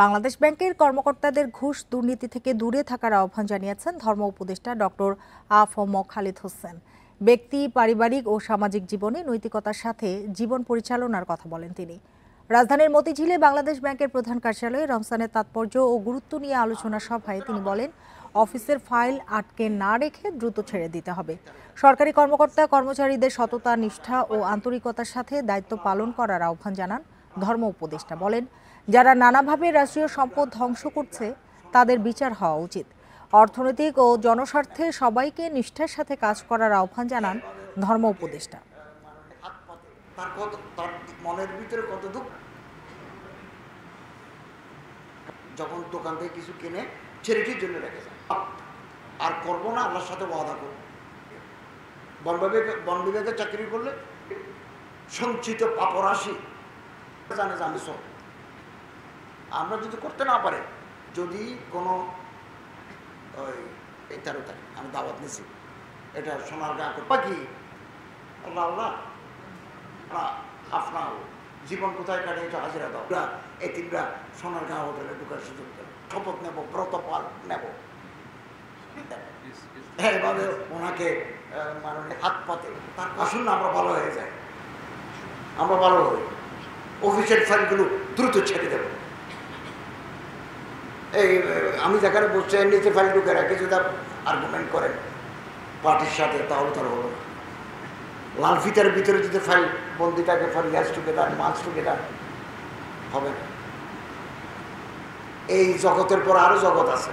বাংলাদেশ ব্যাংকের কর্মকর্তাদের ঘুষ দুর্নীতি থেকে দূরে থাকার আহ্বান জানিয়েছেন ধর্ম উপদেষ্টা ডক্টর আ.ফ.ম. খালিদ হোসেন। ব্যক্তি, পারিবারিক ও সামাজিক জীবনে নৈতিকতার সাথে জীবন পরিচালনার কথা বলেন তিনি। রাজধানীর মতিঝিলে বাংলাদেশ ব্যাংকের প্রধান কার্যালয়ে রমজানের তাৎপর্য ও গুরুত্ব নিয়ে আলোচনা সভায় তিনি বলেন, অফিসের ফাইল আটকে না রেখে দ্রুত ছেড়ে দিতে হবে। সরকারি কর্মকর্তা কর্মচারীদের সততা, নিষ্ঠা ও আন্তরিকতার সাথে দায়িত্ব পালন করার আহ্বান জানান ধর্ম উপদেষ্টা। বলেন, যারা নানাভাবে রাষ্ট্রীয় সম্পদ ধ্বংস করছে তাদের বিচার হওয়া উচিত। অর্থনৈতিক ও জনস্বার্থে সবাইকে নিষ্ঠার সাথে কাজ করার আহ্বান জানান ধর্ম উপদেষ্টা। তার মনের ভিতরে কত দুঃখ, যখন দোকান থেকে কিছু কিনে চ্যারিটির জন্য রেখেছে, আর করবো না, আল্লাহর সাথে ওয়াদা করবো। বন বিভাগে চাকরি করলে সঞ্চিত পাপরাশি জানে যে আমি সব, আমরা যদি করতে না পারে, যদি কোনো ওই 13 তারিখ আমি দাওয়াত নিয়েছি, এটা সোনার গা পাখি আল্লাহ আল্লাহ আপনার জীবন কোথায় কাটে এটা হাজিরা দাও। এই তিনটা সোনার গা হোটেলে ঢুকার সুযোগ দেব, শপথ নেব, ব্রতপাল নেব। এইভাবে ওনাকে মানে হাত পাতে তার আসুন না, আমরা ভালো হয়ে যাই, আমরা ভালো হই, অফিসের ফাইলগুলো দ্রুত ছেড়ে দেব। এই আমি যেখানে বসছে নিচে ফাইল ঢুকে রাখি, যদি আর্গুমেন্ট করেন পার্টির সাথে, তাহলে তার হলো না। লাল ফিতার ভিতরে যদি ফাইল বন্দি থাকে, ফর গ্যাস টুগেদার, মাছ টুগেদার, হবে না। এই জগতের পর আরো জগৎ আছে।